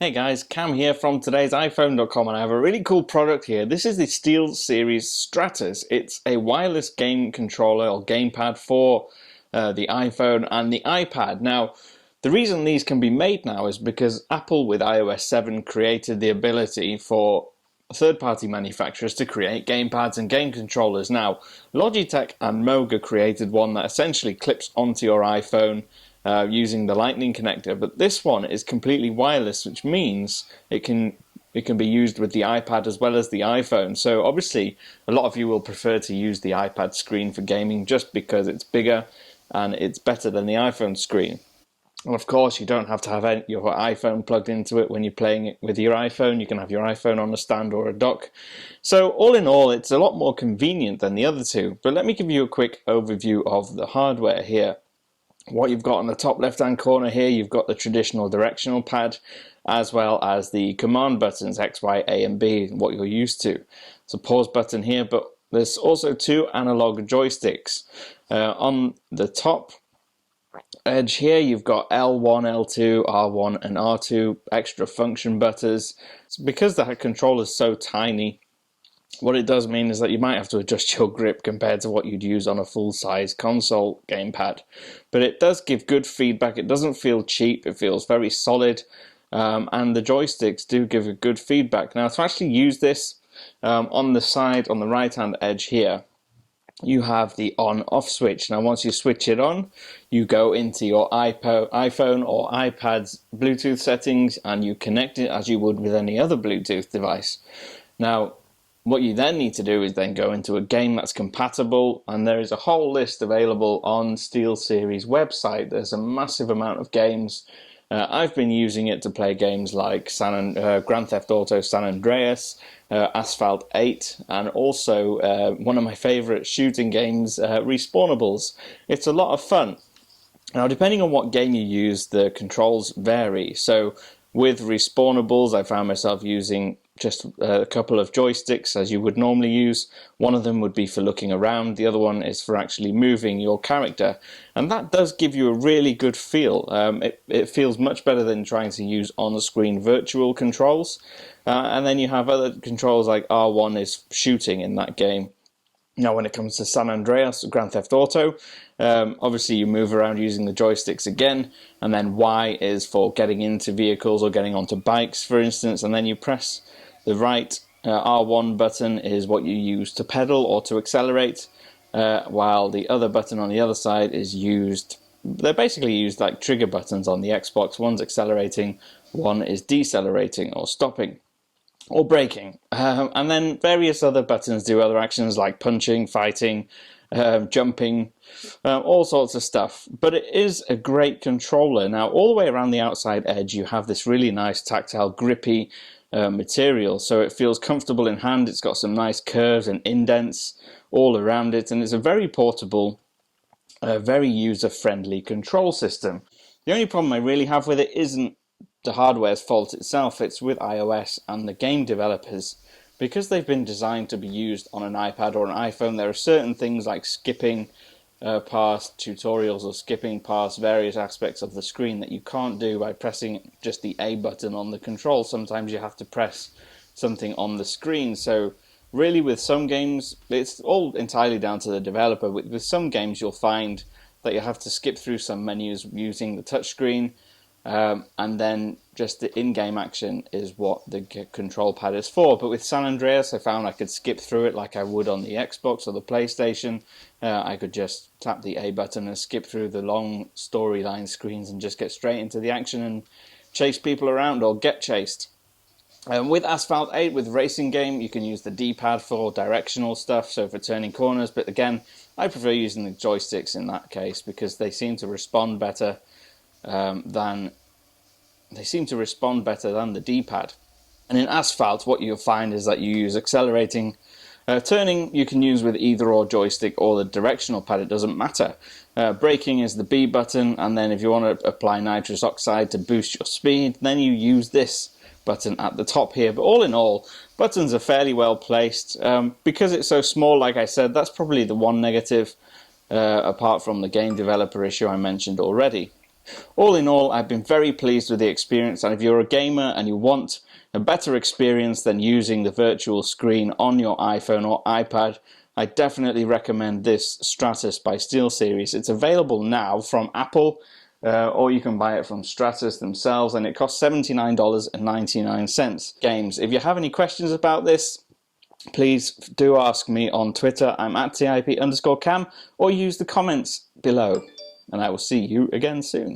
Hey guys, Cam here from today's iPhone.com, and I have a really cool product here. This is the SteelSeries Stratus. It's a wireless game controller or gamepad for the iPhone and the iPad. Now, the reason these can be made now is because Apple with iOS 7 created the ability for third-party manufacturers to create gamepads and game controllers. Now, Logitech and Moga created one that essentially clips onto your iPhone using the Lightning connector, but this one is completely wireless, which means it can be used with the iPad as well as the iPhone. So obviously, a lot of you will prefer to use the iPad screen for gaming just because it's bigger and it's better than the iPhone screen. And of course, you don't have to have your iPhone plugged into it when you're playing it with your iPhone. You can have your iPhone on a stand or a dock. So all in all, it's a lot more convenient than the other two. But let me give you a quick overview of the hardware here. What you've got on the top left-hand corner here, you've got the traditional directional pad, as well as the command buttons, X, Y, A, and B, what you're used to. It's a pause button here, but there's also two analog joysticks. On the top edge here, you've got L1, L2, R1, and R2 extra function buttons. Because the controller is so tiny, what it does mean is that you might have to adjust your grip compared to what you'd use on a full-size console gamepad. But it does give good feedback. It doesn't feel cheap. It feels very solid. And the joysticks do give a good feedback. Now, to actually use this, on the side, on the right-hand edge here, you have the on-off switch. Now, once you switch it on, you go into your iPhone or iPad's Bluetooth settings, and you connect it as you would with any other Bluetooth device. Now, what you then need to do is then go into a game that's compatible, and there is a whole list available on SteelSeries website. There's a massive amount of games. I've been using it to play games like Grand Theft Auto San Andreas, Asphalt 8, and also one of my favorite shooting games, Respawnables. It's a lot of fun. Now, depending on what game you use, the controls vary. So with Respawnables, I found myself using just a couple of joysticks as you would normally use. One of them would be for looking around, the other one is for actually moving your character, and that does give you a really good feel. It feels much better than trying to use on-screen virtual controls. And then you have other controls like R1 is shooting in that game. Now, when it comes to San Andreas, Grand Theft Auto, obviously you move around using the joysticks again, and then Y is for getting into vehicles or getting onto bikes, for instance, and then you press the right R1 button is what you use to pedal or to accelerate, while the other button on the other side is used. They're basically used like trigger buttons on the Xbox. One's accelerating, one is decelerating or stopping or braking, and then various other buttons do other actions like punching, fighting, jumping, all sorts of stuff. But it is a great controller. Now, all the way around the outside edge, you have this really nice tactile, grippy material, so it feels comfortable in hand. It's got some nice curves and indents all around it, and it's a very portable, very user-friendly control system. The only problem I really have with it isn't the hardware's fault itself, it's with iOS and the game developers. Because they've been designed to be used on an iPad or an iPhone, there are certain things like skipping past tutorials or skipping past various aspects of the screen that you can't do by pressing just the A button on the control. Sometimes you have to press something on the screen. So really, with some games, it's all entirely down to the developer. With some games, you'll find that you have to skip through some menus using the touchscreen. And then just the in-game action is what the control pad is for. But with San Andreas, I found I could skip through it like I would on the Xbox or the PlayStation. I could just tap the A button and skip through the long storyline screens and just get straight into the action and chase people around or get chased. With Asphalt 8, with racing game, you can use the D-pad for directional stuff, so for turning corners. But again, I prefer using the joysticks in that case because they seem to respond better than the D-pad. And in Asphalt, what you'll find is that you use accelerating. Turning you can use with either or joystick or the directional pad, it doesn't matter. Braking is the B button, and then if you want to apply nitrous oxide to boost your speed, then you use this button at the top here. But all in all, buttons are fairly well placed. Because it's so small, like I said, that's probably the one negative, apart from the game developer issue I mentioned already. All in all, I've been very pleased with the experience, and if you're a gamer and you want a better experience than using the virtual screen on your iPhone or iPad, I definitely recommend this Stratus by SteelSeries. It's available now from Apple, or you can buy it from Stratus themselves, and it costs $79.99. Games. If you have any questions about this, please do ask me on Twitter. I'm at TIP_cam, or use the comments below, and I will see you again soon.